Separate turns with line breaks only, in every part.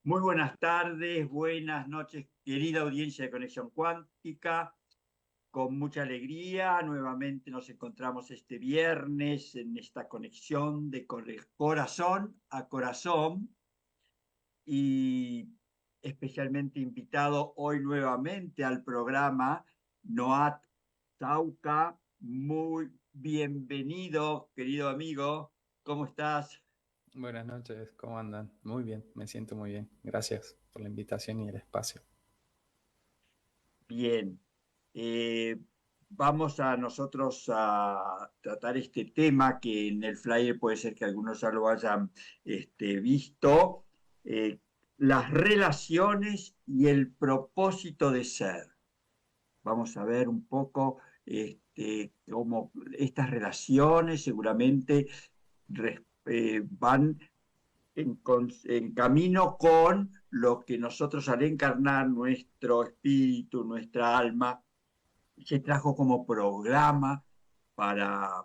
Muy buenas tardes, buenas noches, querida audiencia de Conexión Cuántica. Con mucha alegría, nuevamente nos encontramos este viernes en esta conexión de corazón a corazón y especialmente invitado hoy nuevamente al programa Noat Tauca. Muy bienvenido, querido amigo. ¿Cómo estás?
Buenas noches, ¿cómo andan? Muy bien, me siento muy bien. Gracias por la invitación y el espacio.
Bien. Eh, Vamos a nosotros a tratar este tema que en el flyer puede ser que algunos ya lo hayan visto, eh, las relaciones y el propósito de ser. Vamos a ver un poco cómo estas relaciones seguramente van en camino con lo que nosotros al encarnar nuestro espíritu, nuestra alma, se trajo como programa para,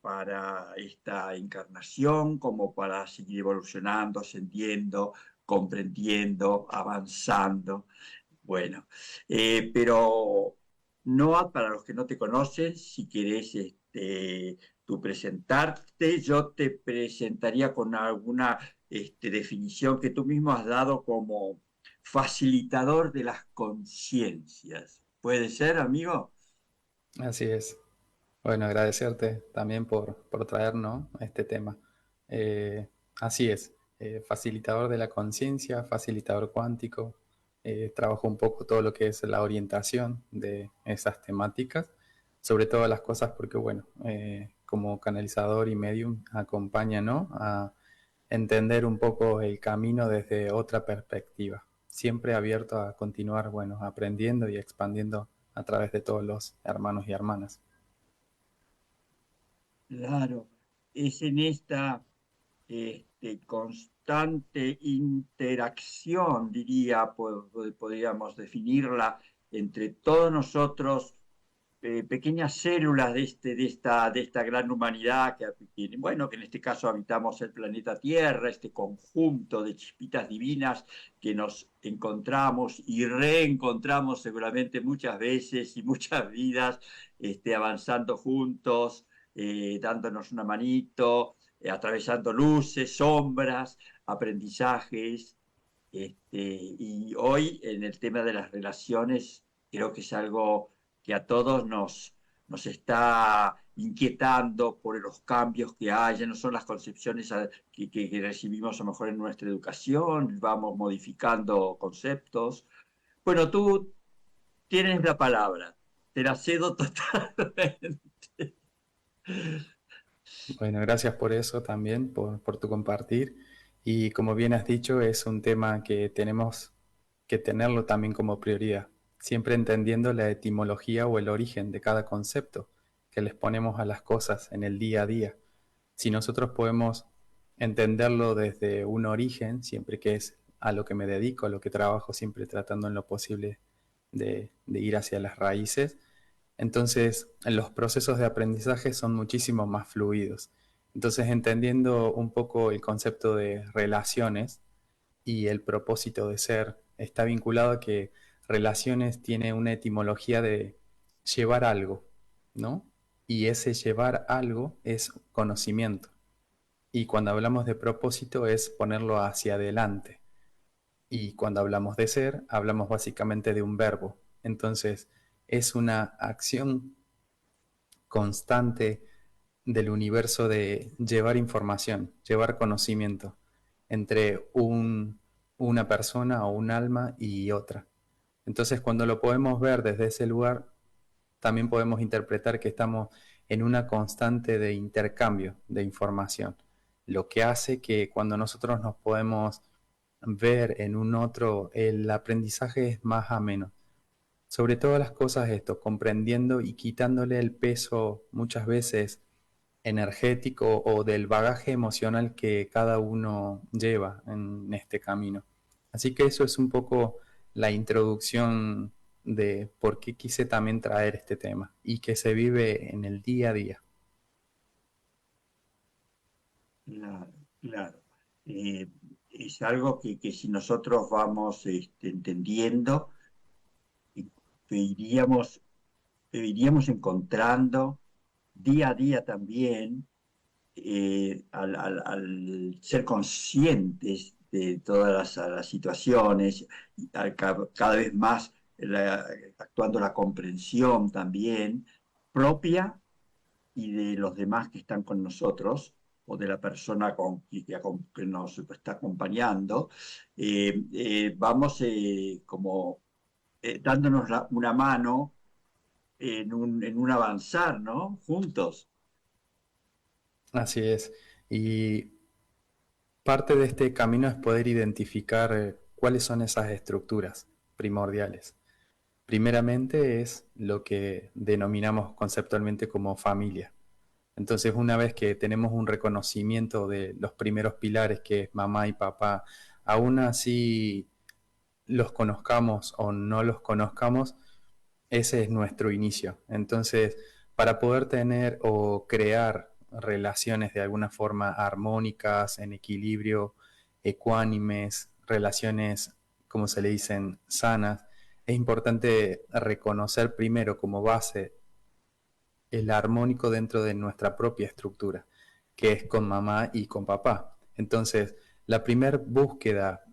para esta encarnación, como para seguir evolucionando, ascendiendo, comprendiendo, avanzando. Bueno, pero no, para los que no te conocen, si querés tú presentarte, yo te presentaría con alguna definición que tú mismo has dado como facilitador de las conciencias. ¿Puede ser, amigo?
Así es. Bueno, agradecerte también por traernos este tema. Eh, Así es, facilitador de la conciencia, facilitador cuántico. Trabajo un poco todo lo que es la orientación de esas temáticas, sobre todo las cosas porque, bueno, como canalizador y medium acompaña, ¿no?, a entender un poco el camino desde otra perspectiva. Siempre abierto a continuar, bueno, aprendiendo y expandiendo a través de todos los hermanos y hermanas.
Claro, es en esta constante interacción, diría, podríamos definirla, entre todos nosotros, pequeñas células de esta gran humanidad bueno, que en este caso habitamos el planeta Tierra, este conjunto de chispitas divinas que nos encontramos y reencontramos seguramente muchas veces y muchas vidas, avanzando juntos, dándonos una manito, atravesando luces, sombras, aprendizajes. Y hoy en el tema de las relaciones creo que es algo que a todos nos está inquietando por los cambios que hay, ya no son las concepciones que recibimos a lo mejor en nuestra educación, vamos modificando conceptos. Bueno, tú tienes la palabra, te la cedo totalmente.
Bueno, gracias por eso también, por tu compartir. Y como bien has dicho, es un tema que tenemos que tenerlo también como prioridad, siempre entendiendo la etimología o el origen de cada concepto que les ponemos a las cosas en el día a día. Si nosotros podemos entenderlo desde un origen, siempre que es a lo que me dedico, a lo que trabajo, siempre tratando en lo posible de ir hacia las raíces, entonces los procesos de aprendizaje son muchísimo más fluidos. Entonces, entendiendo un poco el concepto de relaciones y el propósito de ser, está vinculado a que relaciones tiene una etimología de llevar algo, ¿no? Y ese llevar algo es conocimiento. Y cuando hablamos de propósito es ponerlo hacia adelante. Y cuando hablamos de ser, hablamos básicamente de un verbo. Entonces, es una acción constante del universo de llevar información, llevar conocimiento entre una persona o un alma y otra. Entonces, cuando lo podemos ver desde ese lugar, también podemos interpretar que estamos en una constante de intercambio de información, lo que hace que cuando nosotros nos podemos ver en un otro, el aprendizaje es más ameno. Sobre todas las cosas esto, comprendiendo y quitándole el peso muchas veces energético o del bagaje emocional que cada uno lleva en este camino. Así que eso es un poco la introducción de por qué quise también traer este tema y que se vive en el día a día.
Claro, claro. Eh, es algo que si nosotros vamos entendiendo, y que iríamos encontrando día a día también, al ser conscientes de todas las situaciones, y cada vez más actuando la comprensión también propia y de los demás que están con nosotros o de la persona que nos está acompañando, vamos como dándonos una mano en un avanzar, ¿no? Juntos.
Así es. Y parte de este camino es poder identificar cuáles son esas estructuras primordiales. Primeramente es lo que denominamos conceptualmente como familia. Entonces, una vez que tenemos un reconocimiento de los primeros pilares, que es mamá y papá, aún así los conozcamos o no los conozcamos, ese es nuestro inicio. Entonces, para poder tener o crear relaciones de alguna forma armónicas, en equilibrio, ecuánimes, relaciones, como se le dicen, sanas, es importante reconocer primero como base el armónico dentro de nuestra propia estructura, que es con mamá y con papá. Entonces, la primera búsqueda,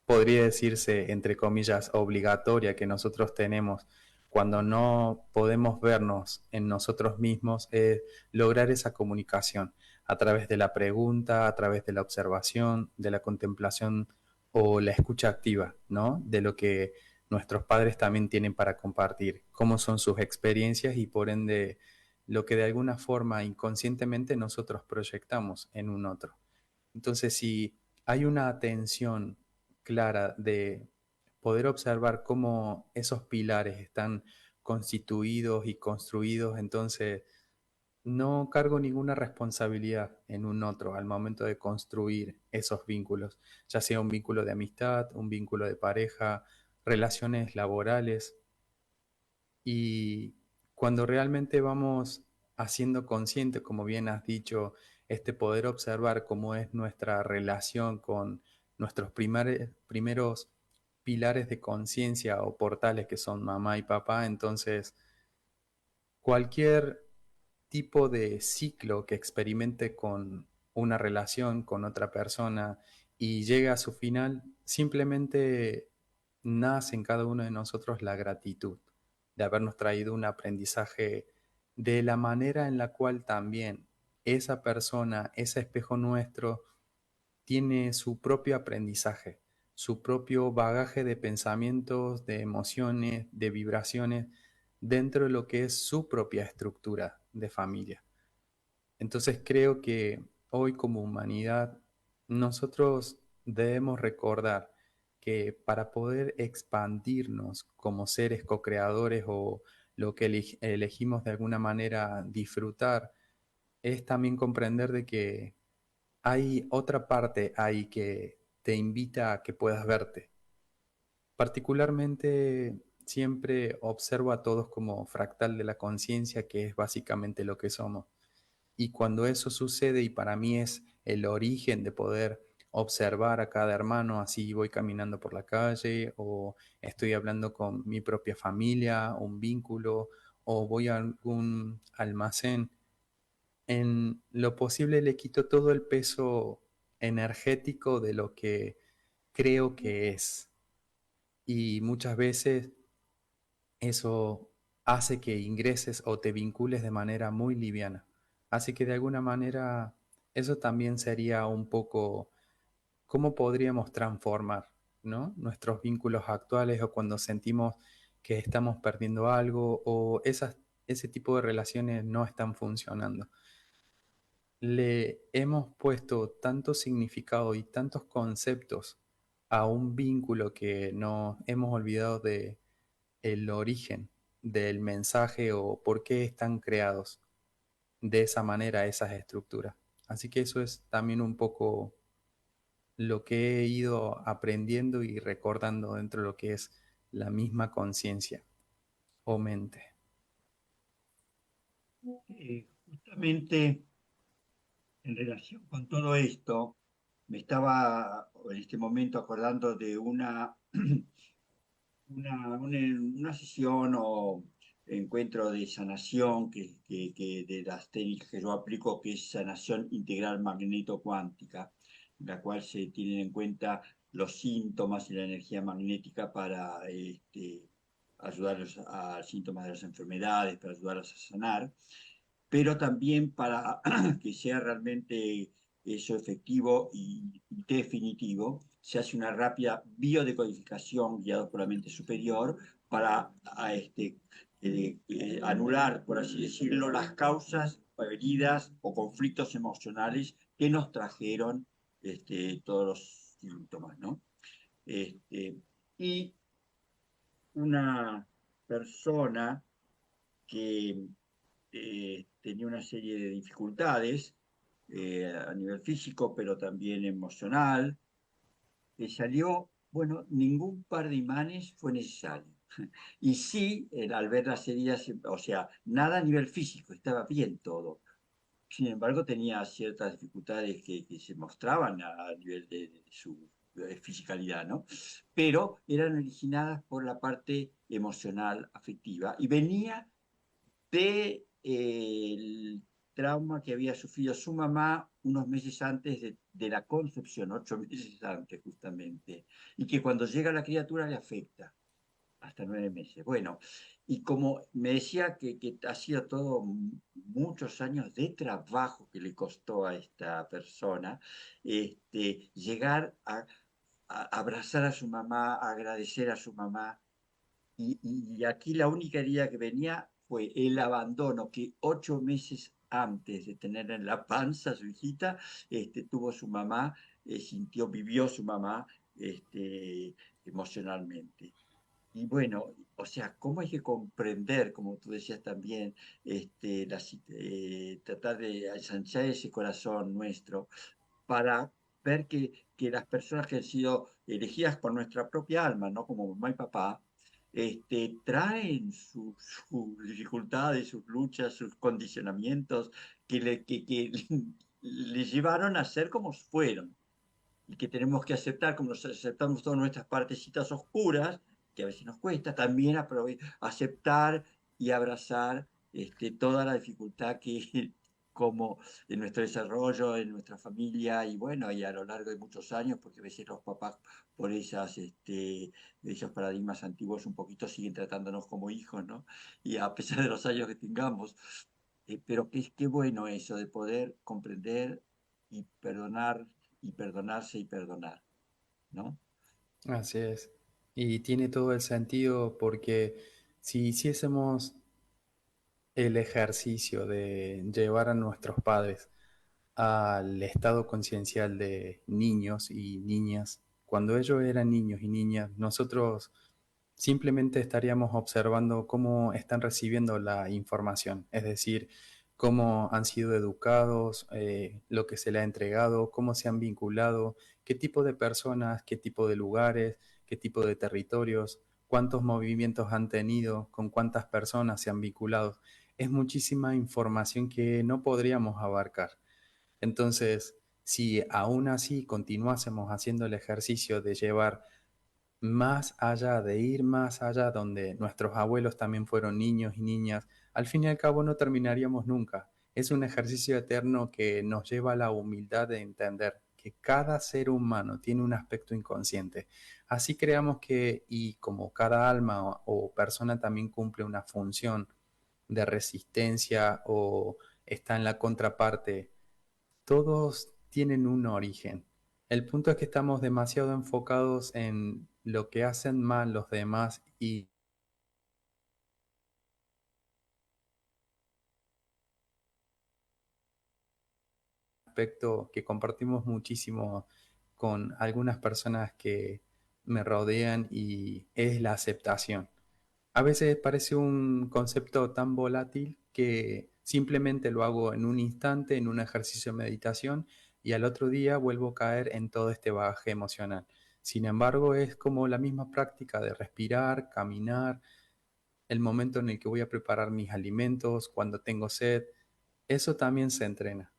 podría decirse, entre comillas, obligatoria que nosotros tenemos cuando no podemos vernos en nosotros mismos es lograr esa comunicación a través de la pregunta, a través de la observación, de la contemplación o la escucha activa, ¿no? De lo que nuestros padres también tienen para compartir, cómo son sus experiencias y por ende lo que de alguna forma inconscientemente nosotros proyectamos en un otro. Entonces, si hay una atención clara de poder observar cómo esos pilares están constituidos y construidos, entonces no cargo ninguna responsabilidad en un otro al momento de construir esos vínculos, ya sea un vínculo de amistad, un vínculo de pareja, relaciones laborales. Y cuando realmente vamos haciendo consciente, como bien has dicho, este poder observar cómo es nuestra relación con nuestros primeros pilares de conciencia o portales que son mamá y papá, entonces cualquier tipo de ciclo que experimente con una relación con otra persona y llegue a su final, simplemente nace en cada uno de nosotros la gratitud de habernos traído un aprendizaje de la manera en la cual también esa persona, ese espejo nuestro, tiene su propio aprendizaje, su propio bagaje de pensamientos, de emociones, de vibraciones dentro de lo que es su propia estructura de familia. Entonces creo que hoy como humanidad nosotros debemos recordar que para poder expandirnos como seres co-creadores o lo que elegimos de alguna manera disfrutar, es también comprender de que hay otra parte ahí que te invita a que puedas verte. Particularmente siempre observo a todos como fractal de la conciencia, que es básicamente lo que somos. Y cuando eso sucede, y para mí es el origen de poder observar a cada hermano, así voy caminando por la calle o estoy hablando con mi propia familia, un vínculo, o voy a algún almacén, en lo posible le quito todo el peso energético de lo que creo que es. Y muchas veces eso hace que ingreses o te vincules de manera muy liviana. Así que de alguna manera eso también sería un poco cómo podríamos transformar, ¿no? Nuestros vínculos actuales o cuando sentimos que estamos perdiendo algo o ese tipo de relaciones no están funcionando. Le hemos puesto tanto significado y tantos conceptos a un vínculo que nos hemos olvidado de el origen del mensaje o por qué están creados de esa manera esas estructuras. Así que eso es también un poco lo que he ido aprendiendo y recordando dentro de lo que es la misma conciencia o mente.
Justamente en relación con todo esto, me estaba en este momento acordando de una sesión o encuentro de sanación de las técnicas que yo aplico, que es sanación integral magneto-cuántica, en la cual se tienen en cuenta los síntomas y la energía magnética para ayudarlos a síntomas de las enfermedades, para ayudarlos a sanar, pero también para que sea realmente eso efectivo y definitivo, se hace una rápida biodecodificación guiada por la mente superior para anular, por así decirlo, las causas, heridas o conflictos emocionales que nos trajeron todos los síntomas, ¿no? Este, y una persona que tenía una serie de dificultades a nivel físico, pero también emocional. Salió, bueno, ningún par de imanes fue necesario. Y sí, al ver las heridas, o sea, nada a nivel físico, estaba bien todo. Sin embargo, tenía ciertas dificultades que se mostraban a nivel de su fisicalidad, ¿no? Pero eran originadas por la parte emocional, afectiva, y venía del trauma que había sufrido su mamá unos meses antes de la concepción, 8 meses antes justamente, y que cuando llega la criatura le afecta hasta 9 meses. Bueno, y como me decía que ha sido todo muchos años de trabajo que le costó a esta persona, llegar a abrazar a su mamá, a agradecer a su mamá, y aquí la única herida que venía fue el abandono que 8 meses antes de tener en la panza a su hijita, tuvo su mamá, sintió, vivió su mamá emocionalmente. Y bueno, o sea, cómo hay que comprender, como tú decías también, tratar de ensanchar ese corazón nuestro para ver que las personas que han sido elegidas por nuestra propia alma, ¿no? Como mamá y papá, traen sus dificultades, sus luchas, sus condicionamientos que le llevaron a ser como fueron y que tenemos que aceptar, como nos aceptamos todas nuestras partecitas oscuras, que a veces nos cuesta, también aceptar y abrazar toda la dificultad que, como en nuestro desarrollo, en nuestra familia, y bueno, y a lo largo de muchos años, porque a veces los papás por esos paradigmas antiguos un poquito siguen tratándonos como hijos, ¿no? Y a pesar de los años que tengamos, pero qué bueno eso de poder comprender y perdonar y perdonarse y perdonar, ¿no?
Así es. Y tiene todo el sentido porque si hiciésemos el ejercicio de llevar a nuestros padres al estado conciencial de niños y niñas, cuando ellos eran niños y niñas, nosotros simplemente estaríamos observando cómo están recibiendo la información, es decir, cómo han sido educados, lo que se les ha entregado, cómo se han vinculado, qué tipo de personas, qué tipo de lugares, qué tipo de territorios, cuántos movimientos han tenido, con cuántas personas se han vinculado. Es muchísima información que no podríamos abarcar. Entonces, si aún así continuásemos haciendo el ejercicio de llevar más allá, de ir más allá, donde nuestros abuelos también fueron niños y niñas, al fin y al cabo no terminaríamos nunca. Es un ejercicio eterno que nos lleva a la humildad de entender que cada ser humano tiene un aspecto inconsciente. Así creamos que, y como cada alma o persona también cumple una función de resistencia o está en la contraparte, todos tienen un origen. El punto es que estamos demasiado enfocados en lo que hacen mal los demás y aspecto que compartimos muchísimo con algunas personas que me rodean y es la aceptación. A veces parece un concepto tan volátil que simplemente lo hago en un instante, en un ejercicio de meditación, y al otro día vuelvo a caer en todo este bagaje emocional. Sin embargo, es como la misma práctica de respirar, caminar, el momento en el que voy a preparar mis alimentos, cuando tengo sed, eso también se entrena.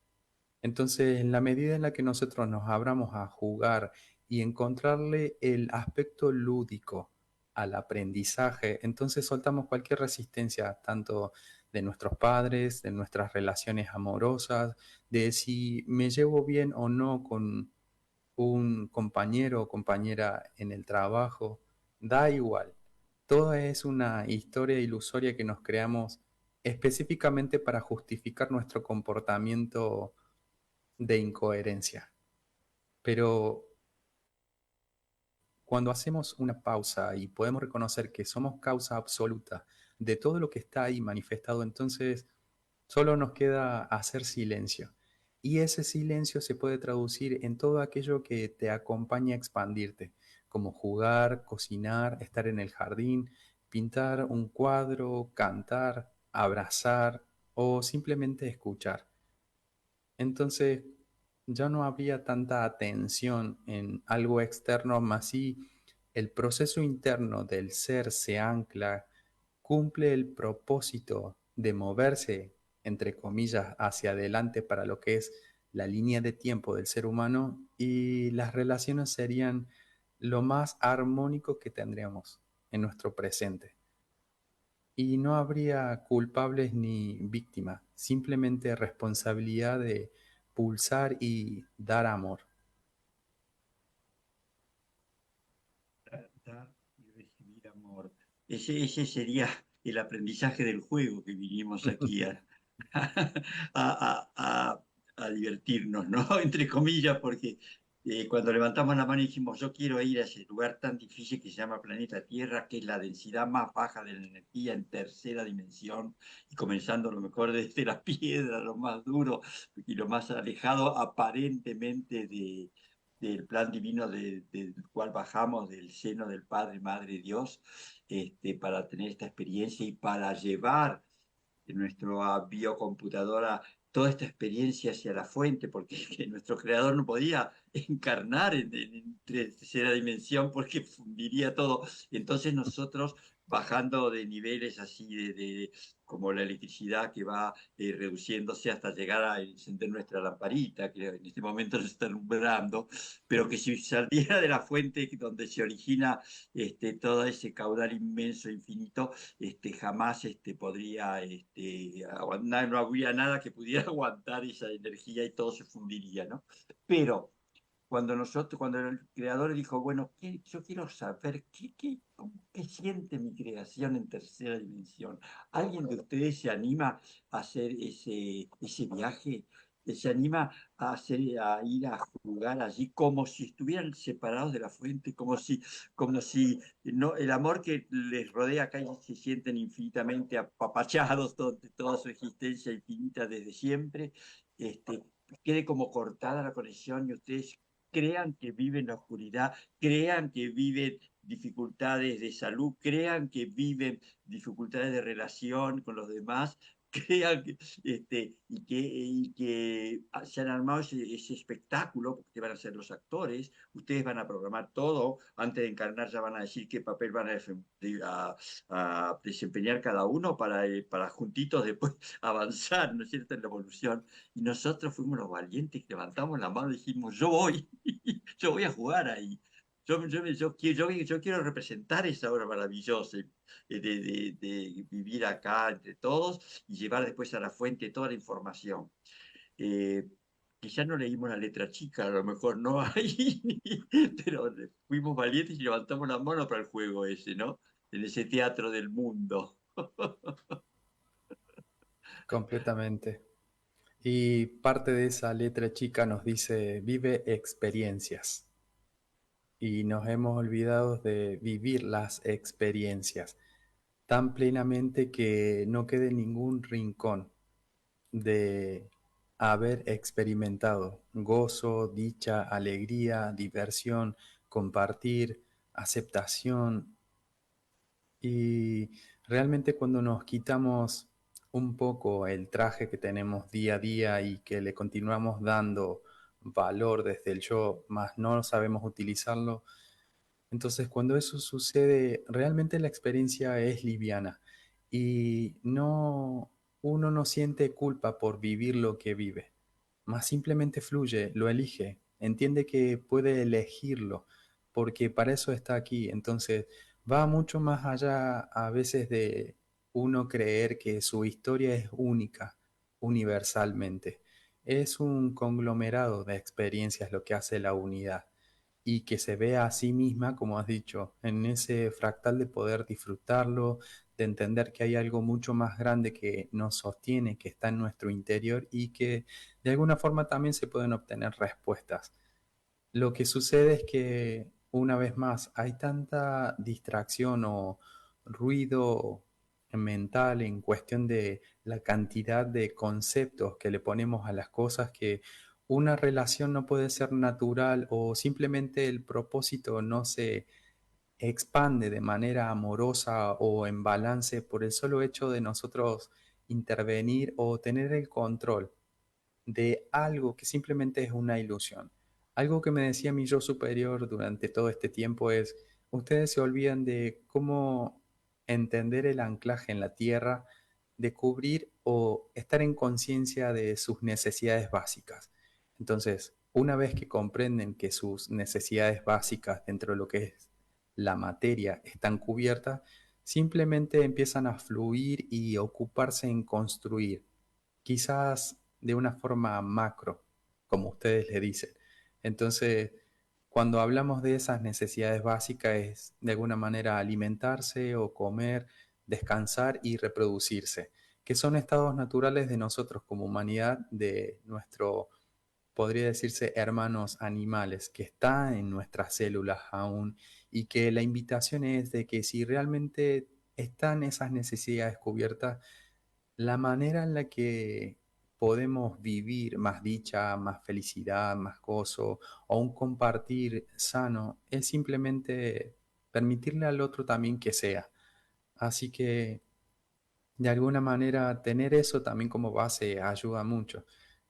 Entonces, en la medida en la que nosotros nos abramos a jugar y encontrarle el aspecto lúdico al aprendizaje, entonces soltamos cualquier resistencia, tanto de nuestros padres, de nuestras relaciones amorosas, de si me llevo bien o no con un compañero o compañera en el trabajo, da igual. Toda es una historia ilusoria que nos creamos específicamente para justificar nuestro comportamiento de incoherencia. Pero cuando hacemos una pausa y podemos reconocer que somos causa absoluta de todo lo que está ahí manifestado, entonces solo nos queda hacer silencio. Y ese silencio se puede traducir en todo aquello que te acompaña a expandirte, como jugar, cocinar, estar en el jardín, pintar un cuadro, cantar, abrazar o simplemente escuchar. Entonces ya no habría tanta atención en algo externo, más si el proceso interno del ser se ancla, cumple el propósito de moverse, entre comillas, hacia adelante para lo que es la línea de tiempo del ser humano, y las relaciones serían lo más armónico que tendríamos en nuestro presente. Y no habría culpables ni víctimas, simplemente responsabilidad de pulsar y dar amor.
Dar y recibir amor. Ese sería el aprendizaje del juego que vinimos aquí a, a divertirnos, ¿no? Entre comillas, porque cuando levantamos la mano y dijimos, yo quiero ir a ese lugar tan difícil que se llama planeta Tierra, que es la densidad más baja de la energía en tercera dimensión, y comenzando a lo mejor desde la piedra, lo más duro y lo más alejado aparentemente del plan divino del cual bajamos del seno del Padre, Madre, Dios, para tener esta experiencia y para llevar en nuestra biocomputadora toda esta experiencia hacia la fuente, porque que nuestro creador no podía encarnar en tercera dimensión porque fundiría todo. Entonces nosotros bajando de niveles así como la electricidad que va reduciéndose hasta llegar a encender nuestra lamparita, que en este momento nos está alumbrando, pero que si saliera de la fuente donde se origina todo ese caudal inmenso, infinito, jamás podría aguantar, no habría nada que pudiera aguantar esa energía y todo se fundiría, ¿no? Pero cuando el creador dijo, bueno, yo quiero saber qué siente mi creación en tercera dimensión. ¿Alguien de ustedes se anima a hacer ese viaje? ¿Se anima a ir a jugar allí como si estuvieran separados de la fuente, como si no, el amor que les rodea acá y se sienten infinitamente apapachados toda su existencia infinita desde siempre, quede como cortada la conexión y ustedes crean que viven la oscuridad, crean que viven dificultades de salud, crean que viven dificultades de relación con los demás, crean y que se han armado ese espectáculo, porque ustedes van a ser los actores, ustedes van a programar todo, antes de encarnar ya van a decir qué papel van a desempeñar cada uno para juntitos después avanzar, ¿no es cierto?, en la evolución. Y nosotros fuimos los valientes que levantamos la mano y dijimos, yo voy, yo voy a jugar ahí. Yo quiero representar esa obra maravillosa de vivir acá entre todos y llevar después a la fuente toda la información. Eh, Quizás no leímos la letra chica, a lo mejor no hay, pero fuimos valientes y levantamos la mano para el juego ese, ¿no? En ese teatro del mundo.
Completamente. Y parte de esa letra chica nos dice, vive experiencias. Y nos hemos olvidado de vivir las experiencias tan plenamente que no quede ningún rincón de haber experimentado gozo, dicha, alegría, diversión, compartir, aceptación. Y realmente cuando nos quitamos un poco el traje que tenemos día a día y que le continuamos dando valor desde el yo, más no sabemos utilizarlo, entonces cuando eso sucede, realmente la experiencia es liviana y no, uno no siente culpa por vivir lo que vive. más simplemente fluye, lo elige, entiende que puede elegirlo, porque para eso está aquí. Entonces va mucho más allá a veces de uno creer que su historia es única, universalmente. Es un conglomerado de experiencias lo que hace la unidad y que se vea a sí misma, como has dicho, en ese fractal de poder disfrutarlo, de entender que hay algo mucho más grande que nos sostiene, que está en nuestro interior y que de alguna forma también se pueden obtener respuestas. Lo que sucede es que, una vez más, hay tanta distracción o ruido mental en cuestión de la cantidad de conceptos que le ponemos a las cosas que una relación no puede ser natural o simplemente el propósito no se expande de manera amorosa o en balance por el solo hecho de nosotros intervenir o tener el control de algo que simplemente es una ilusión. Algo que me decía mi yo superior durante todo este tiempo es, ustedes se olvidan de cómo entender el anclaje en la tierra, de cubrir o estar en conciencia de sus necesidades básicas. Entonces, una vez que comprenden que sus necesidades básicas dentro de lo que es la materia están cubiertas, simplemente empiezan a fluir y ocuparse en construir, quizás de una forma macro, como ustedes le dicen. Entonces, cuando hablamos de esas necesidades básicas es de alguna manera alimentarse o comer, descansar y reproducirse, que son estados naturales de nosotros como humanidad, de nuestro, podría decirse, hermanos animales, que están en nuestras células aún, y que la invitación es de que si realmente están esas necesidades cubiertas, la manera en la que podemos vivir más dicha, más felicidad, más gozo o un compartir sano es simplemente permitirle al otro también que sea. Así que de alguna manera tener eso también como base ayuda mucho.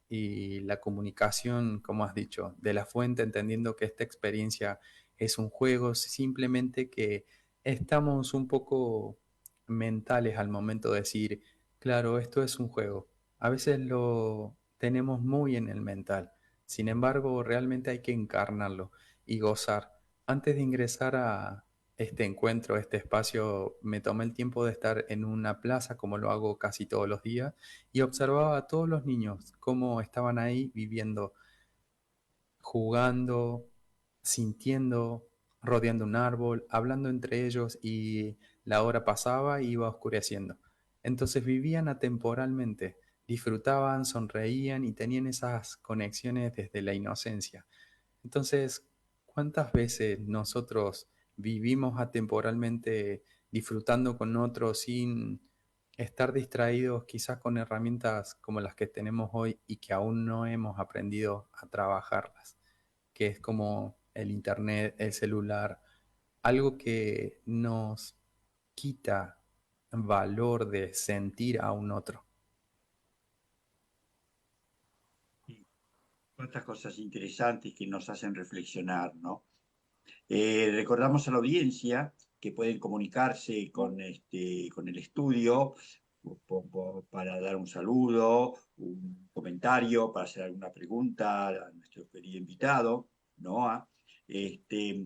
Y la comunicación, como has dicho, de la fuente, entendiendo que esta experiencia es un juego, simplemente que estamos un poco mentales al momento de decir, claro, esto es un juego. A veces lo tenemos muy en el mental. Sin embargo, realmente hay que encarnarlo y gozar. Antes de ingresar a este encuentro, este espacio, me tomé el tiempo de estar en una plaza, como lo hago casi todos los días, y observaba a todos los niños cómo estaban ahí viviendo, jugando, sintiendo, rodeando un árbol, hablando entre ellos, y la hora pasaba y iba oscureciendo. Entonces vivían atemporalmente, disfrutaban, sonreían y tenían esas conexiones desde la inocencia. Entonces, ¿cuántas veces nosotros vivimos atemporalmente disfrutando con otros sin estar distraídos quizás con herramientas como las que tenemos hoy y que aún no hemos aprendido a trabajarlas? Que es como el internet, el celular, algo que nos quita valor de sentir a un otro.
Y cuántas cosas interesantes que nos hacen reflexionar, ¿no? Recordamos a la audiencia que pueden comunicarse con el estudio para dar un saludo, un comentario, para hacer alguna pregunta a nuestro querido invitado, Noah. Este,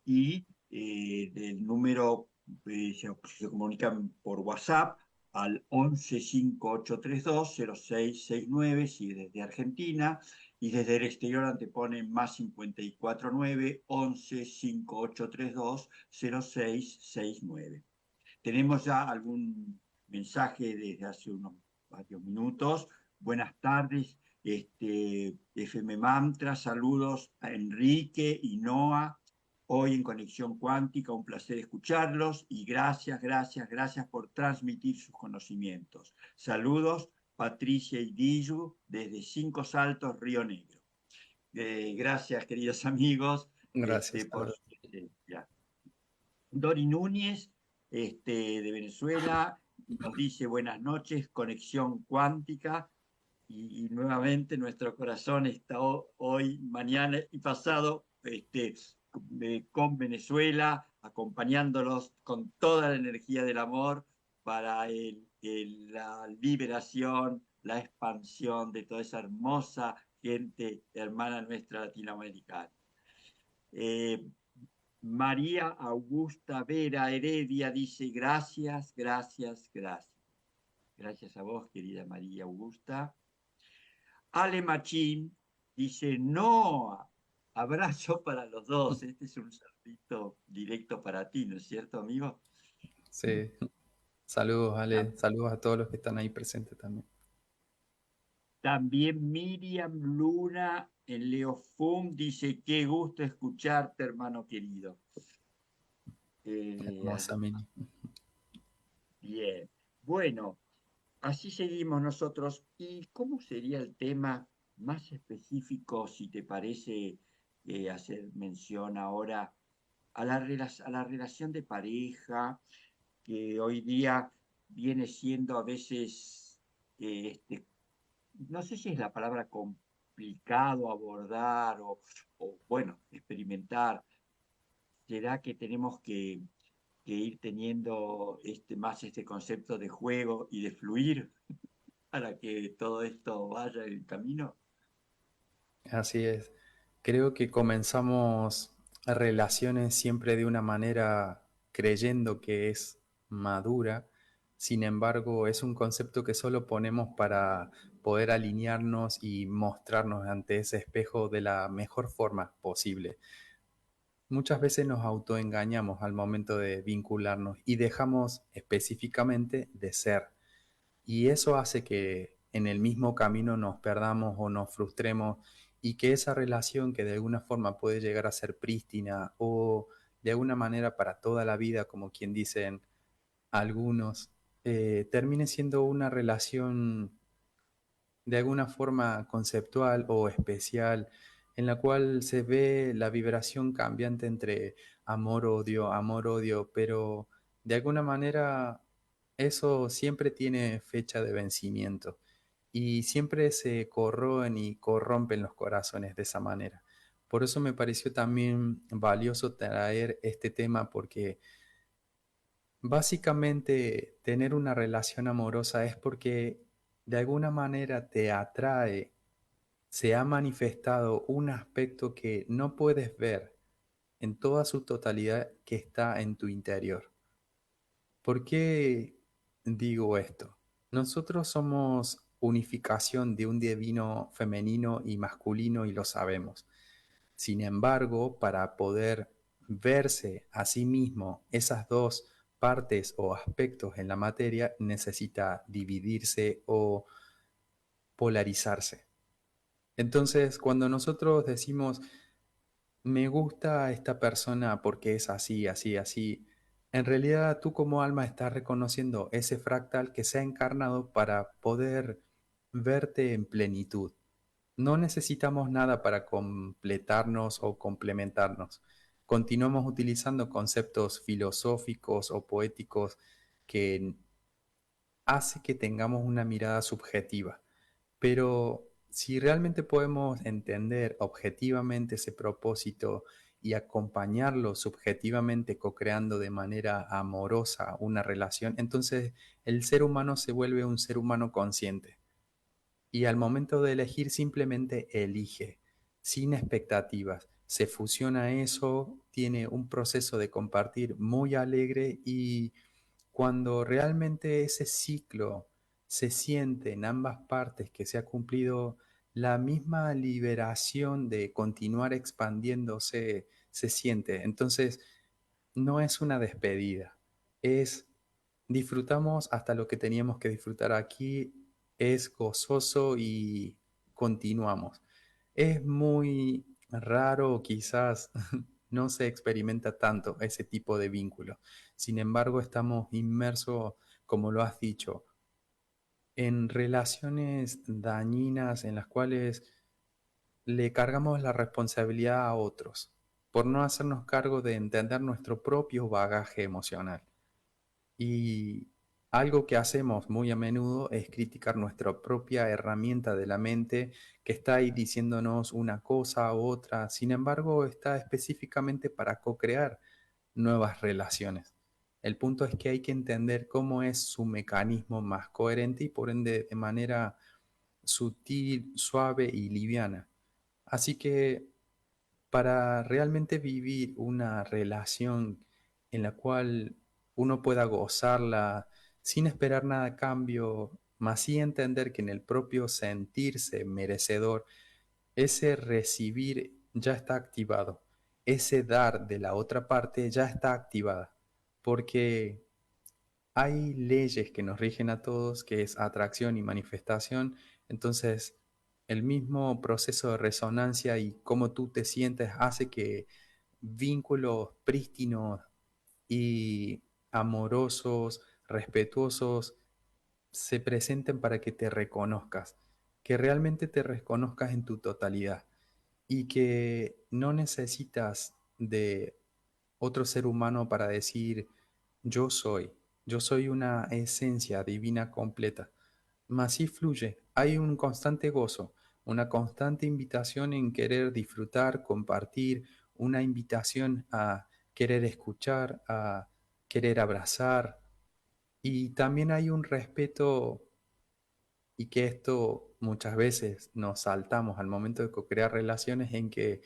y el número se comunican por WhatsApp al 11 5832 0669 si es desde Argentina, y desde el exterior anteponen más 549 11 5832 0669. Tenemos ya algún mensaje desde hace unos varios minutos. Buenas tardes, FM Mantra, saludos a Enrique y Noah, hoy en Conexión Cuántica, un placer escucharlos y gracias, gracias, gracias por transmitir sus conocimientos. Saludos, Patricia y Diyu, desde Cinco Saltos, Río Negro. Gracias, queridos amigos,
Gracias,
por
Álvaro.
su presencia. Dori Núñez, de Venezuela, nos dice buenas noches, conexión cuántica, y nuevamente nuestro corazón está hoy, mañana y pasado con Venezuela, acompañándolos con toda la energía del amor para la liberación, la expansión de toda esa hermosa gente hermana nuestra latinoamericana. Eh, María Augusta Vera Heredia dice gracias, gracias, gracias. Gracias a vos, querida María Augusta. Ale Machín dice no, abrazo para los dos. Este es un saludito directo para ti, ¿no es cierto, amigo?
Sí, saludos Ale, saludos a todos los que están ahí presentes también.
También Miriam Luna en Leofum dice, qué gusto escucharte, hermano querido. Eh,
Hermosa Mini.
bien, bueno, así seguimos nosotros. ¿Y cómo sería el tema más específico, si te parece, hacer mención ahora a la relación de pareja, que hoy día viene siendo a veces no sé si es la palabra complicado abordar bueno, experimentar. ¿Será que tenemos que ir teniendo más este concepto de juego y de fluir para que todo esto vaya en camino?
Así es. Creo que comenzamos relaciones siempre de una manera creyendo que es madura. Sin embargo, es un concepto que solo ponemos para poder alinearnos y mostrarnos ante ese espejo de la mejor forma posible. Muchas veces nos autoengañamos al momento de vincularnos y dejamos específicamente de ser. Y eso hace que en el mismo camino nos perdamos o nos frustremos y que esa relación que de alguna forma puede llegar a ser prístina o de alguna manera para toda la vida, como quien dicen algunos, termine siendo una relación de alguna forma conceptual o especial, en la cual se ve la vibración cambiante entre amor, odio, pero de alguna manera eso siempre tiene fecha de vencimiento y siempre se corroen y corrompen los corazones de esa manera. Por eso me pareció también valioso traer este tema porque básicamente tener una relación amorosa es porque de alguna manera te atrae, se ha manifestado un aspecto que no puedes ver en toda su totalidad que está en tu interior. ¿Por qué digo esto? Nosotros somos unificación de un divino femenino y masculino y lo sabemos. Sin embargo, para poder verse a sí mismo esas dos partes o aspectos en la materia, necesita dividirse o polarizarse. Entonces, cuando nosotros decimos, me gusta esta persona porque es así, así, así, en realidad tú como alma estás reconociendo ese fractal que se ha encarnado para poder verte en plenitud. No necesitamos nada para completarnos o complementarnos. Continuamos utilizando conceptos filosóficos o poéticos que hace que tengamos una mirada subjetiva. Pero si realmente podemos entender objetivamente ese propósito y acompañarlo subjetivamente, co-creando de manera amorosa una relación, entonces el ser humano se vuelve un ser humano consciente. Y al momento de elegir simplemente elige, sin expectativas. Se fusiona eso, tiene un proceso de compartir muy alegre y cuando realmente ese ciclo se siente en ambas partes que se ha cumplido, la misma liberación de continuar expandiéndose se siente. Entonces, no es una despedida, es disfrutamos hasta lo que teníamos que disfrutar aquí, es gozoso y continuamos. Es muy raro, quizás no se experimenta tanto ese tipo de vínculo. Sin embargo, estamos inmersos, como lo has dicho, en relaciones dañinas en las cuales le cargamos la responsabilidad a otros por no hacernos cargo de entender nuestro propio bagaje emocional. Y algo que hacemos muy a menudo es criticar nuestra propia herramienta de la mente que está ahí diciéndonos una cosa u otra, sin embargo está específicamente para co-crear nuevas relaciones. El punto es que hay que entender cómo es su mecanismo más coherente y por ende de manera sutil, suave y liviana. Así que para realmente vivir una relación en la cual uno pueda gozarla sin esperar nada a cambio, más sí entender que en el propio sentirse merecedor, ese recibir ya está activado, ese dar de la otra parte ya está activada, porque hay leyes que nos rigen a todos, que es atracción y manifestación. Entonces el mismo proceso de resonancia y cómo tú te sientes hace que vínculos prístinos y amorosos, respetuosos, se presenten para que te reconozcas, que realmente te reconozcas en tu totalidad y que no necesitas de otro ser humano para decir yo soy una esencia divina completa. Mas sí fluye, hay un constante gozo, una constante invitación en querer disfrutar, compartir, una invitación a querer escuchar, a querer abrazar. Y también hay un respeto, y que esto muchas veces nos saltamos al momento de co-crear relaciones, en que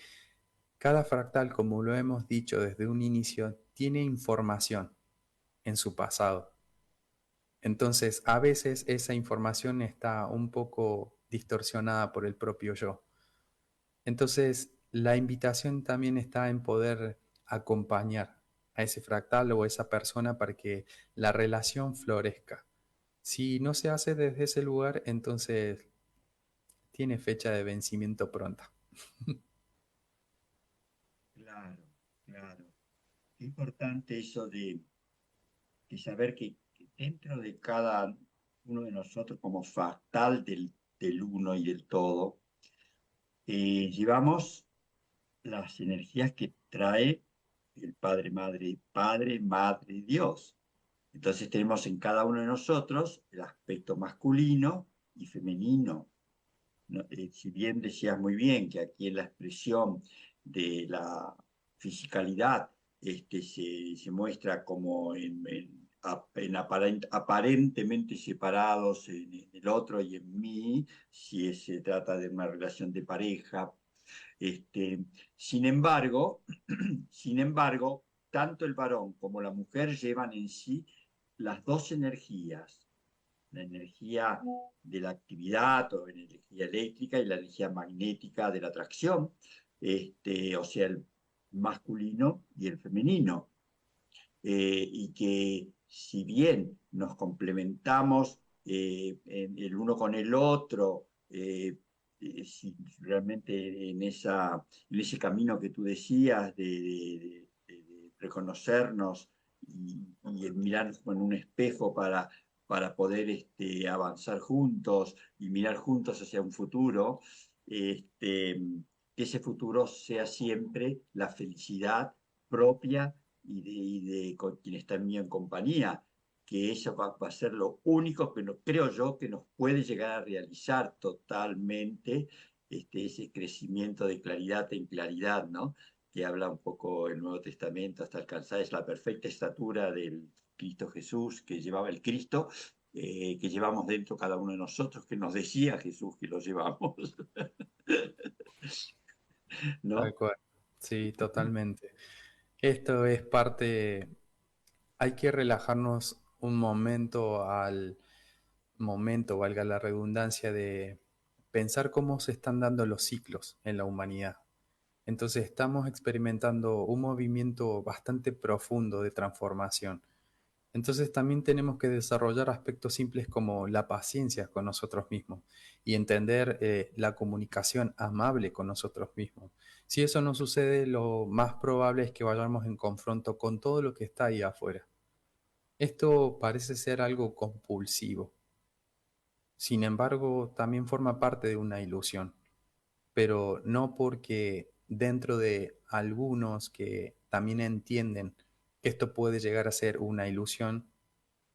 cada fractal, como lo hemos dicho desde un inicio, tiene información en su pasado. Entonces, a veces esa información está un poco distorsionada por el propio yo. Entonces, la invitación también está en poder acompañar a ese fractal o esa persona para que la relación florezca. Si no se hace desde ese lugar, entonces tiene fecha de vencimiento pronta.
Claro, claro. Qué importante eso de saber que dentro de cada uno de nosotros, como fractal del uno y del todo, llevamos las energías que trae el Padre, Madre, Dios. Entonces tenemos en cada uno de nosotros el aspecto masculino y femenino. ¿No? Si bien decías muy bien que aquí en la expresión de la fisicalidad se muestra como aparentemente separados en el otro y en mí, si se trata de una relación de pareja. Este, sin embargo, sin embargo, tanto el varón como la mujer llevan en sí las dos energías, la energía de la actividad o la energía eléctrica y la energía magnética de la atracción, o sea, el masculino y el femenino. Y que si bien nos complementamos el uno con el otro, si realmente en ese camino que tú decías de reconocernos y el mirarnos como en un espejo para poder avanzar juntos y mirar juntos hacia un futuro, este, que ese futuro sea siempre la felicidad propia y de con quien está en en compañía, que eso va a ser lo único que creo yo que nos puede llegar a realizar totalmente ese crecimiento de claridad en claridad, ¿no? Que habla un poco el Nuevo Testamento hasta alcanzar es la perfecta estatura del Cristo Jesús que llevaba el Cristo, que llevamos dentro cada uno de nosotros, que nos decía Jesús que lo llevamos,
Tal
¿no?
cual. Sí, totalmente. Esto es parte, hay que relajarnos un momento al momento, valga la redundancia, de pensar cómo se están dando los ciclos en la humanidad. Entonces estamos experimentando un movimiento bastante profundo de transformación. Entonces también tenemos que desarrollar aspectos simples como la paciencia con nosotros mismos y entender la comunicación amable con nosotros mismos. Si eso no sucede, lo más probable es que vayamos en confronto con todo lo que está ahí afuera. Esto parece ser algo compulsivo. Sin embargo, también forma parte de una ilusión, pero no porque dentro de algunos que también entienden que esto puede llegar a ser una ilusión,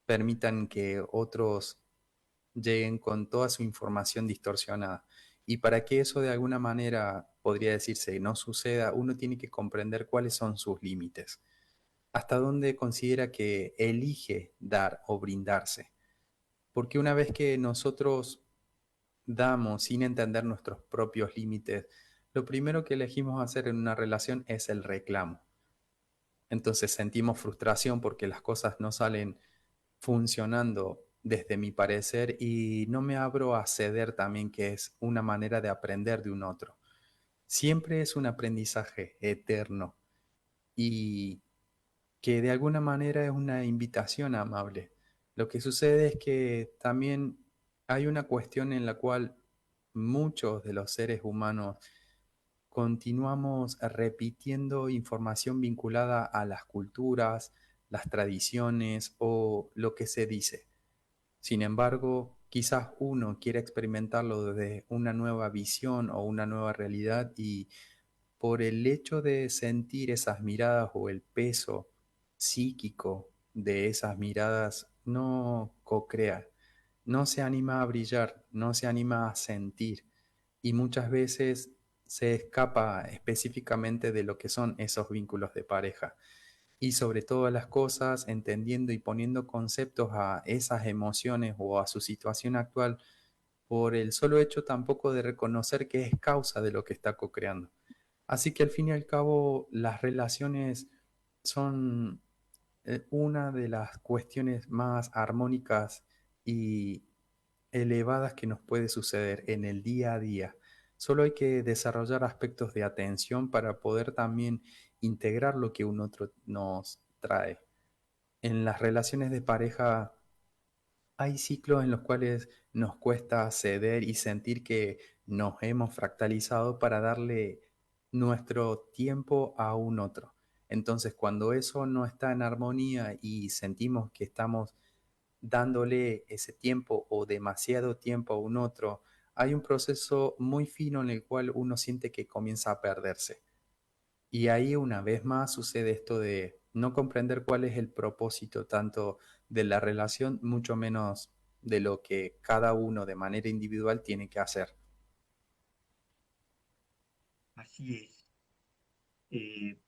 permitan que otros lleguen con toda su información distorsionada. Y para que eso de alguna manera, podría decirse, no suceda, uno tiene que comprender cuáles son sus límites, hasta dónde considera que elige dar o brindarse. Porque una vez que nosotros damos sin entender nuestros propios límites, lo primero que elegimos hacer en una relación es el reclamo. Entonces sentimos frustración porque las cosas no salen funcionando desde mi parecer y no me abro a ceder también, que es una manera de aprender de un otro. Siempre es un aprendizaje eterno y que de alguna manera es una invitación amable. Lo que sucede es que también hay una cuestión en la cual muchos de los seres humanos continuamos repitiendo información vinculada a las culturas, las tradiciones o lo que se dice. Sin embargo, quizás uno quiere experimentarlo desde una nueva visión o una nueva realidad y por el hecho de sentir esas miradas o el peso psíquico de esas miradas, no co-crea, no se anima a brillar, no se anima a sentir y muchas veces se escapa específicamente de lo que son esos vínculos de pareja. Y sobre todas las cosas, entendiendo y poniendo conceptos a esas emociones o a su situación actual por el solo hecho tampoco de reconocer que es causa de lo que está co-creando. Así que al fin y al cabo las relaciones son una de las cuestiones más armónicas y elevadas que nos puede suceder en el día a día. Solo hay que desarrollar aspectos de atención para poder también integrar lo que un otro nos trae. En las relaciones de pareja hay ciclos en los cuales nos cuesta ceder y sentir que nos hemos fractalizado para darle nuestro tiempo a un otro. Entonces, cuando eso no está en armonía y sentimos que estamos dándole ese tiempo o demasiado tiempo a un otro, hay un proceso muy fino en el cual uno siente que comienza a perderse. Y ahí una vez más sucede esto de no comprender cuál es el propósito tanto de la relación, mucho menos de lo que cada uno de manera individual tiene que hacer.
Así es. Eh,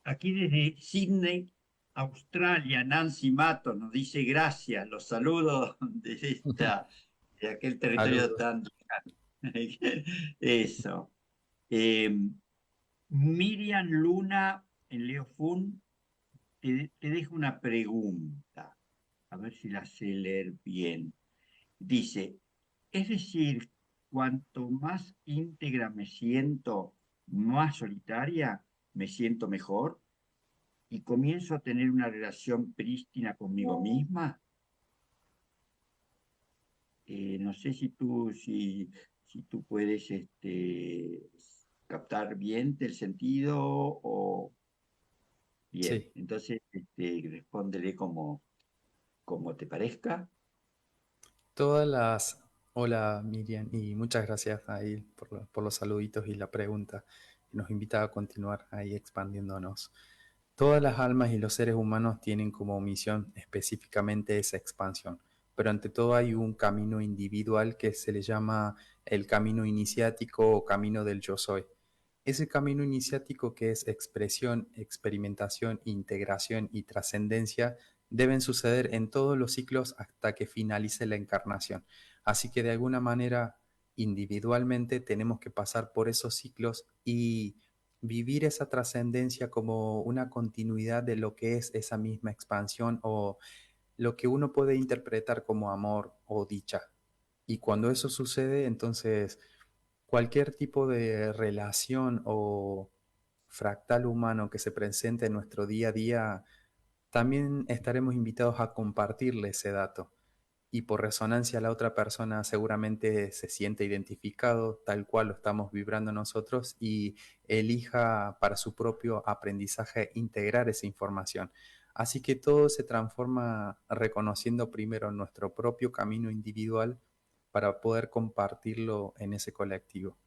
Aquí desde Sydney, Australia, Nancy Mato nos dice gracias, los saludos de aquel territorio
Saludos.
tan lejano. Eso. Eh, Miriam Luna en Leofún te dejo una pregunta, a ver si la sé leer bien. Dice, es decir, cuanto más íntegra me siento, más solitaria, me siento mejor y comienzo a tener una relación prístina conmigo misma. No sé si tú puedes captar bien el sentido o bien.
Sí,
Entonces, respóndele como te parezca.
todas las... Hola Miriam y muchas gracias ahí por los saluditos y la pregunta que nos invita a continuar ahí expandiéndonos. Todas las almas y los seres humanos tienen como misión específicamente esa expansión, pero ante todo hay un camino individual que se le llama el camino iniciático o camino del yo soy. Ese camino iniciático que es expresión, experimentación, integración y trascendencia deben suceder en todos los ciclos hasta que finalice la encarnación. Así que de alguna manera individualmente tenemos que pasar por esos ciclos y vivir esa trascendencia como una continuidad de lo que es esa misma expansión o lo que uno puede interpretar como amor o dicha. Y cuando eso sucede, entonces cualquier tipo de relación o fractal humano que se presente en nuestro día a día, también estaremos invitados a compartirle ese dato y por resonancia la otra persona seguramente se siente identificado tal cual lo estamos vibrando nosotros y elija para su propio aprendizaje integrar esa información. Así que todo se transforma reconociendo primero nuestro propio camino individual para poder compartirlo en ese colectivo.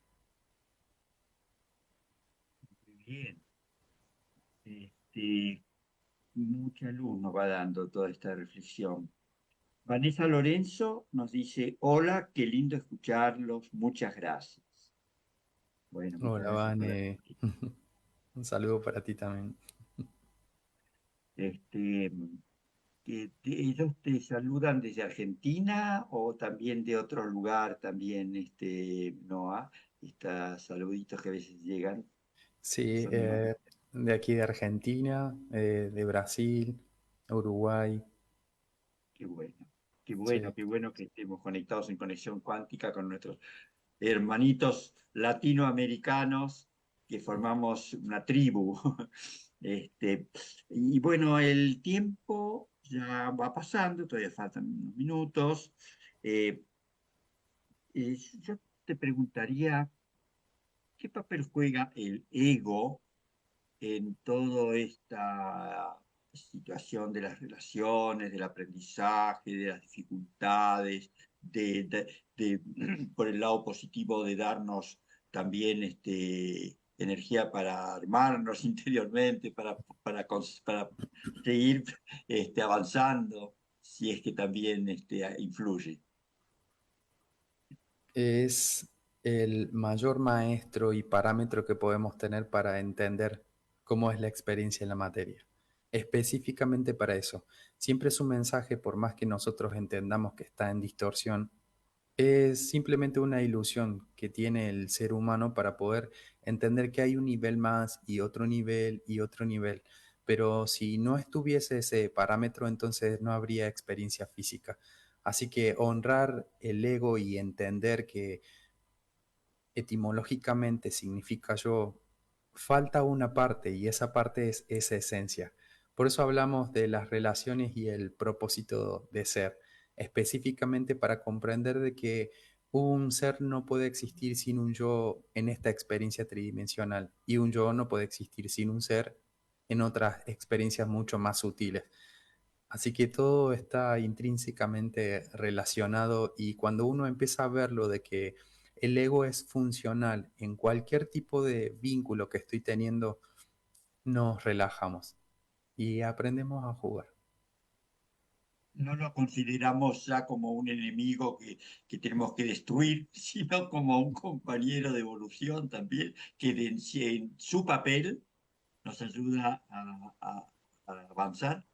Muy bien. Este, Mucha luz nos va dando toda esta reflexión. Vanessa Lorenzo nos dice, hola, qué lindo escucharlos, muchas gracias. Bueno, muchas
Hola,
gracias por
Vane. Un saludo para ti también.
este, ¿Ellos te saludan desde Argentina o también de otro lugar también, Noah? Estos saluditos que a veces llegan
Sí,
son de...
de aquí de Argentina, de Brasil, Uruguay.
Qué bueno, qué
Sí,
bueno, qué bueno que estemos conectados en conexión cuántica con nuestros hermanitos latinoamericanos que formamos una tribu. Este, y bueno, el tiempo ya va pasando, todavía faltan unos minutos. Eh, yo te preguntaría, ¿qué papel juega el ego en toda esta situación de las relaciones, del aprendizaje, de las dificultades, por el lado positivo de darnos también energía para armarnos interiormente, para seguir avanzando, si es que también influye?
es el mayor maestro y parámetro que podemos tener para entender cómo es la experiencia en la materia. Específicamente para eso. Siempre es un mensaje, por más que nosotros entendamos que está en distorsión, es simplemente una ilusión que tiene el ser humano para poder entender que hay un nivel más y otro nivel y otro nivel. Pero si no estuviese ese parámetro, entonces no habría experiencia física. Así que honrar el ego y entender que etimológicamente significa yo, falta una parte y esa parte es esa esencia. Por eso hablamos de las relaciones y el propósito de ser, específicamente para comprender de que un ser no puede existir sin un yo en esta experiencia tridimensional y un yo no puede existir sin un ser en otras experiencias mucho más sutiles. Así que todo está intrínsecamente relacionado y cuando uno empieza a verlo de que el ego es funcional en cualquier tipo de vínculo que estoy teniendo, nos relajamos y aprendemos a jugar.
No lo consideramos ya como un enemigo que tenemos que destruir, sino como un compañero de evolución también, que en su papel nos ayuda a avanzar.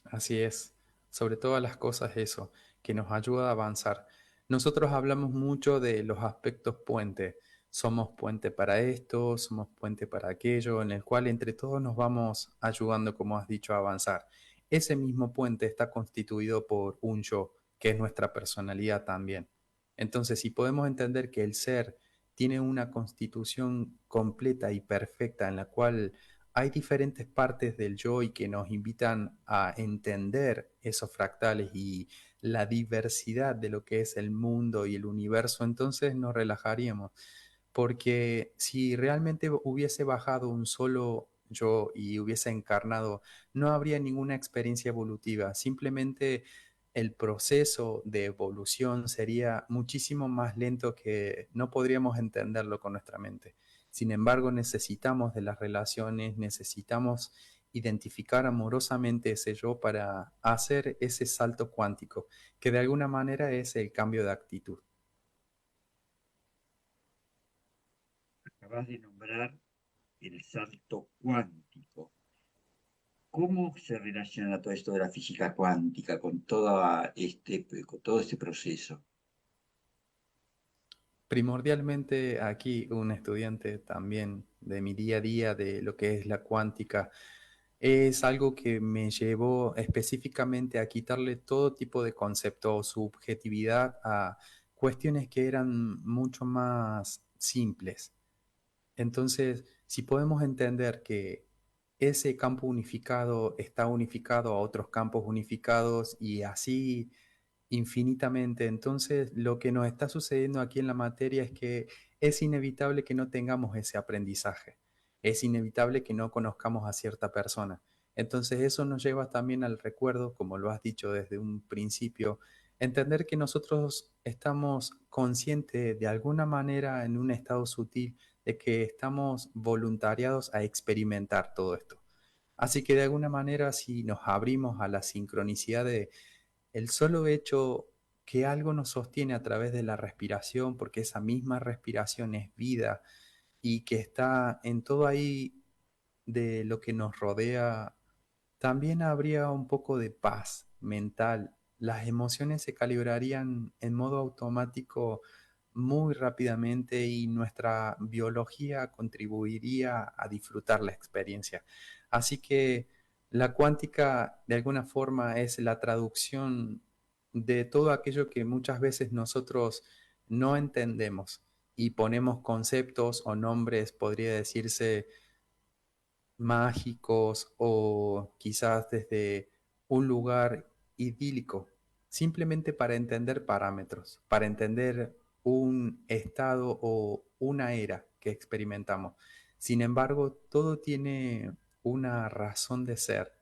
Así es, sobre todas las cosas eso, que nos ayuda a avanzar. Nosotros hablamos mucho de los aspectos puente. Somos puente para esto, somos puente para aquello, en el cual entre todos nos vamos ayudando, como has dicho, a avanzar. Ese mismo puente está constituido por un yo, que es nuestra personalidad también. Entonces, si podemos entender que el ser tiene una constitución completa y perfecta en la cual hay diferentes partes del yo y que nos invitan a entender esos fractales y la diversidad de lo que es el mundo y el universo, entonces nos relajaríamos. Porque si realmente hubiese bajado un solo yo y hubiese encarnado, no habría ninguna experiencia evolutiva. Simplemente el proceso de evolución sería muchísimo más lento que no podríamos entenderlo con nuestra mente. Sin embargo, necesitamos de las relaciones, necesitamos identificar amorosamente ese yo para hacer ese salto cuántico, que de alguna manera es el cambio de actitud.
Acabas de nombrar el salto cuántico. ¿Cómo se relaciona todo esto de la física cuántica con todo este proceso?
Primordialmente aquí un estudiante también de mi día a día de lo que es la cuántica es algo que me llevó específicamente a quitarle todo tipo de concepto o subjetividad a cuestiones que eran mucho más simples. Entonces, si podemos entender que ese campo unificado está unificado a otros campos unificados y así infinitamente, entonces lo que nos está sucediendo aquí en la materia es que es inevitable que no tengamos ese aprendizaje, es inevitable que no conozcamos a cierta persona. Entonces eso nos lleva también al recuerdo, como lo has dicho desde un principio, entender que nosotros estamos conscientes de alguna manera en un estado sutil de que estamos voluntariados a experimentar todo esto. Así que de alguna manera, si nos abrimos a la sincronicidad de el solo hecho que algo nos sostiene a través de la respiración, porque esa misma respiración es vida y que está en todo ahí de lo que nos rodea también habría un poco de paz mental. Las emociones se calibrarían en modo automático muy rápidamente y nuestra biología contribuiría a disfrutar la experiencia. Así que la cuántica de alguna forma es la traducción de todo aquello que muchas veces nosotros no entendemos y ponemos conceptos o nombres, podría decirse, mágicos o quizás desde un lugar idílico, simplemente para entender parámetros, para entender un estado o una era que experimentamos. Sin embargo, todo tiene una razón de ser,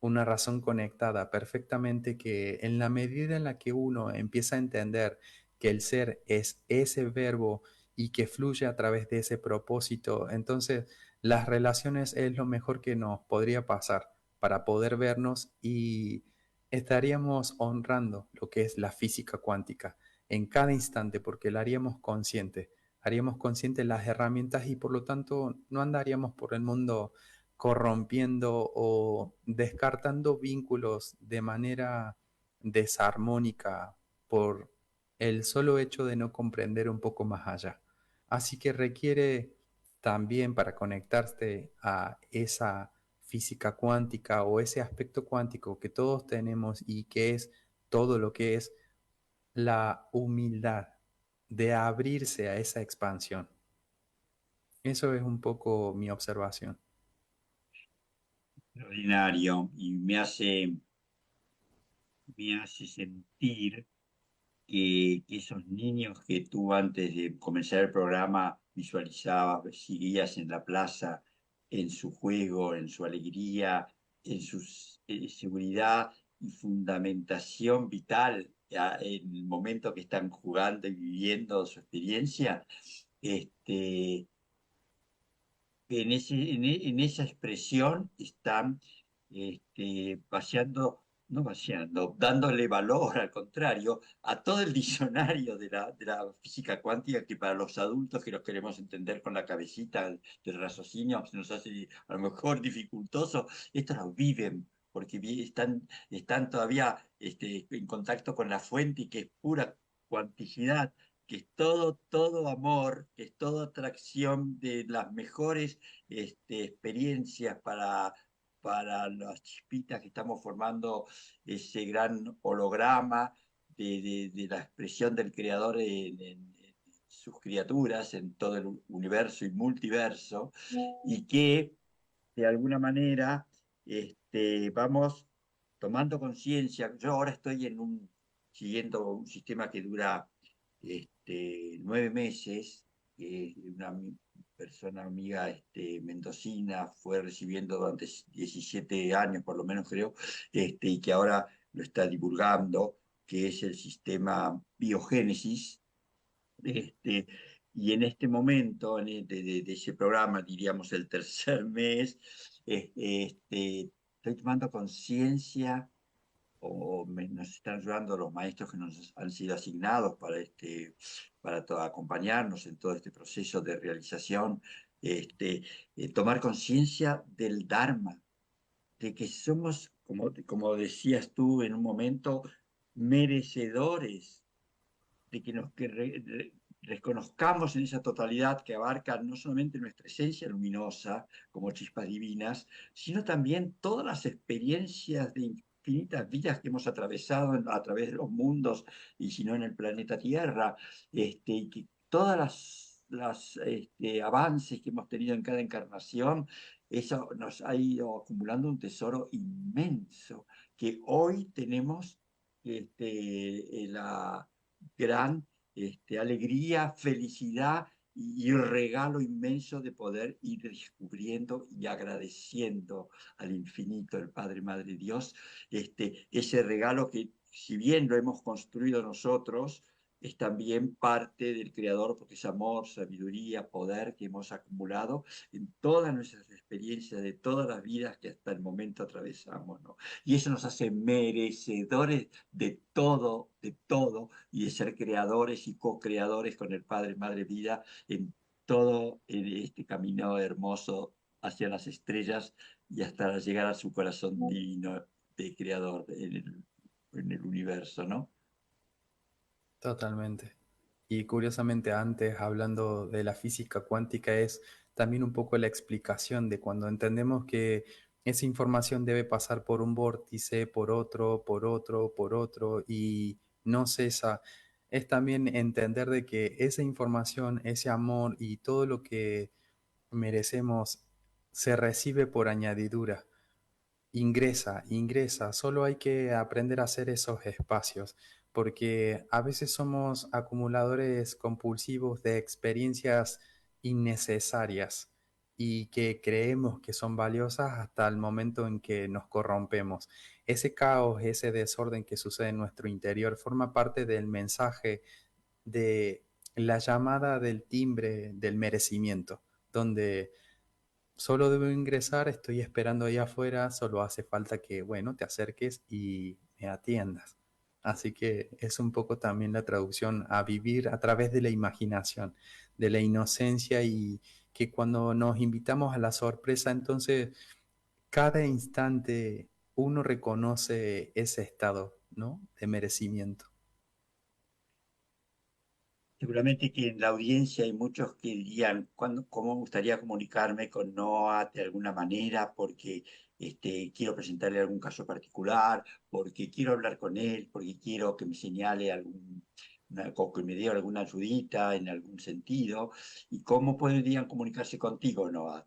una razón conectada perfectamente, que en la medida en la que uno empieza a entender que el ser es ese verbo y que fluye a través de ese propósito, entonces las relaciones es lo mejor que nos podría pasar para poder vernos, y estaríamos honrando lo que es la física cuántica en cada instante porque la haríamos consciente las herramientas y por lo tanto no andaríamos por el mundo corrompiendo o descartando vínculos de manera desarmónica por el solo hecho de no comprender un poco más allá. Así que requiere también, para conectarte a esa física cuántica o ese aspecto cuántico que todos tenemos y que es todo lo que es, la humildad de abrirse a esa expansión. Eso es un poco mi observación.
Extraordinario y me hace sentir que esos niños que tú antes de comenzar el programa visualizabas, seguías en la plaza, en su juego, en su alegría, en su seguridad y fundamentación vital en el momento que están jugando y viviendo su experiencia, este, en esa expresión están vaciando, no vaciando, dándole valor, al contrario, a todo el diccionario de la física cuántica que para los adultos que los queremos entender con la cabecita del raciocinio se nos hace a lo mejor dificultoso, estos lo viven. Porque están todavía en contacto con la fuente y que es pura cuanticidad, que es todo, todo amor, que es toda atracción de las mejores experiencias para las chispitas que estamos formando ese gran holograma de la expresión del creador en sus criaturas, en todo el universo y multiverso, y que de alguna manera vamos tomando conciencia. Yo ahora estoy siguiendo un sistema que dura 9 meses, que una persona amiga mendocina fue recibiendo durante 17 años, por lo menos creo, y que ahora lo está divulgando, que es el sistema biogénesis. este, y en este momento de ese programa, diríamos el tercer mes, estoy tomando conciencia, nos están ayudando los maestros que nos han sido asignados para acompañarnos en todo este proceso de realización, tomar conciencia del Dharma, de que somos, como decías tú en un momento, merecedores de que reconozcamos en esa totalidad que abarca no solamente nuestra esencia luminosa como chispas divinas, sino también todas las experiencias de infinitas vidas que hemos atravesado a través de los mundos y si no en el planeta Tierra, y que todas las avances que hemos tenido en cada encarnación, eso nos ha ido acumulando un tesoro inmenso que hoy tenemos la gran alegría, felicidad y regalo inmenso de poder ir descubriendo y agradeciendo al infinito, el Padre, Madre Dios, ese regalo que si bien lo hemos construido nosotros, es también parte del Creador, porque es amor, sabiduría, poder que hemos acumulado en todas nuestras experiencias de todas las vidas que hasta el momento atravesamos, ¿no? Y eso nos hace merecedores de todo, y de ser creadores y co-creadores con el Padre, Madre Vida en todo este camino hermoso hacia las estrellas y hasta llegar a su corazón divino de creador en el universo, ¿no?
Totalmente. Y curiosamente antes, hablando de la física cuántica, es también un poco la explicación de cuando entendemos que esa información debe pasar por un vórtice, por otro, por otro, por otro, y no cesa. Es también entender de que esa información, ese amor y todo lo que merecemos se recibe por añadidura. Ingresa, ingresa, solo hay que aprender a hacer esos espacios, porque a veces somos acumuladores compulsivos de experiencias innecesarias y que creemos que son valiosas hasta el momento en que nos corrompemos. Ese caos, ese desorden que sucede en nuestro interior forma parte del mensaje de la llamada del timbre del merecimiento, donde solo debo ingresar, estoy esperando ahí afuera, solo hace falta que, bueno, te acerques y me atiendas. Así que es un poco también la traducción a vivir a través de la imaginación, de la inocencia y que cuando nos invitamos a la sorpresa, entonces cada instante uno reconoce ese estado, ¿no? De merecimiento.
Seguramente que en la audiencia hay muchos que dirían, ¿cómo me gustaría comunicarme con Noah de alguna manera? Porque quiero presentarle algún caso particular, porque quiero hablar con él, porque quiero que me señale o que me dé alguna ayudita en algún sentido. ¿Y cómo podrían comunicarse contigo, Noah?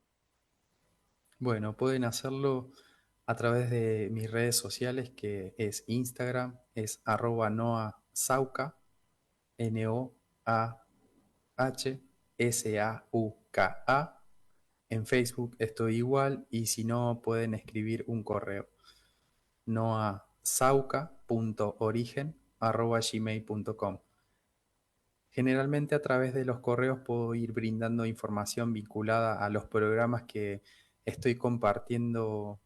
Bueno, pueden hacerlo a través de mis redes sociales, que es Instagram, es @noahsauca, NOAHSAUKA. En Facebook estoy igual y si no pueden escribir un correo noasauca.origen@gmail.com. Generalmente a través de los correos puedo ir brindando información vinculada a los programas que estoy compartiendo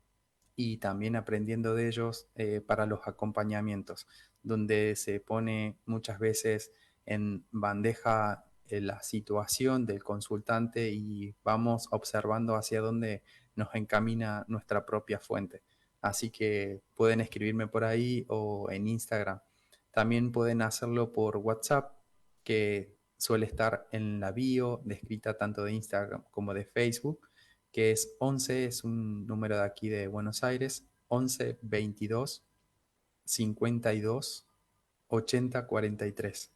y también aprendiendo de ellos para los acompañamientos, donde se pone muchas veces en bandeja la situación del consultante y vamos observando hacia dónde nos encamina nuestra propia fuente. Así que pueden escribirme por ahí o en Instagram. También pueden hacerlo por WhatsApp, que suele estar en la bio descrita tanto de Instagram como de Facebook, que es 11, es un número de aquí de Buenos Aires, 11 22 52 80 43.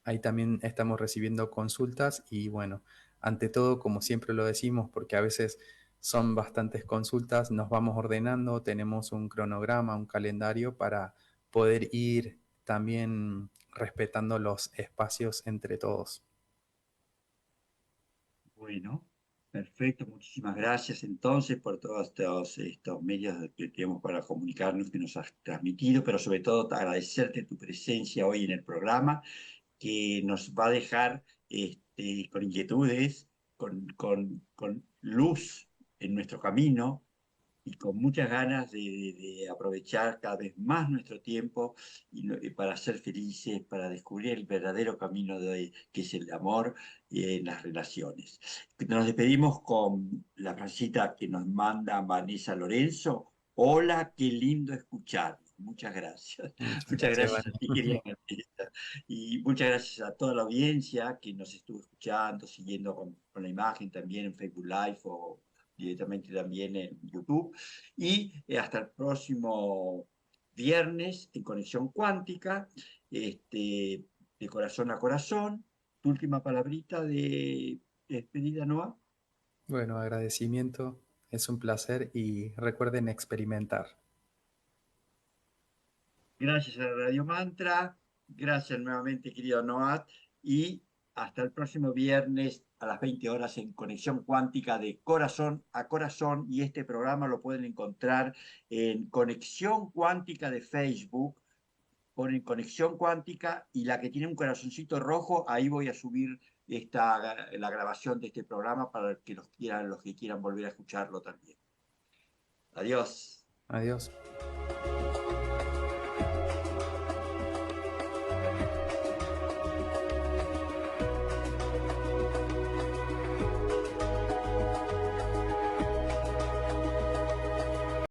Ahí también estamos recibiendo consultas y bueno, ante todo, como siempre lo decimos, porque a veces son bastantes consultas, nos vamos ordenando, tenemos un cronograma, un calendario para poder ir también respetando los espacios entre todos.
Bueno, perfecto. Muchísimas gracias entonces por todos estos medios que tenemos para comunicarnos que nos has transmitido, pero sobre todo agradecerte tu presencia hoy en el programa que nos va a dejar con inquietudes, con luz en nuestro camino y con muchas ganas de aprovechar cada vez más nuestro tiempo y para ser felices, para descubrir el verdadero camino que es el amor en las relaciones. Nos despedimos con la frasecita que nos manda Vanessa Lorenzo. Hola, qué lindo escuchar. Muchas gracias.
Muchas
Muchas
gracias,
gracias a
Vane.
ti, querida Margarita. Y muchas gracias a toda la audiencia que nos estuvo escuchando, siguiendo con la imagen también en Facebook Live o directamente también en YouTube. Y hasta el próximo viernes en Conexión Cuántica, de corazón a corazón. Tu última palabrita de despedida, Noah.
Bueno, agradecimiento, es un placer y recuerden experimentar.
Gracias a Radio Mantra, gracias nuevamente, querido Noah, y hasta el próximo viernes a las 20 horas en Conexión Cuántica de Corazón a Corazón. Y este programa lo pueden encontrar en Conexión Cuántica de Facebook. Ponen Conexión Cuántica y la que tiene un corazoncito rojo, ahí voy a subir la grabación de este programa para que los que quieran volver a escucharlo también. Adiós.
Adiós.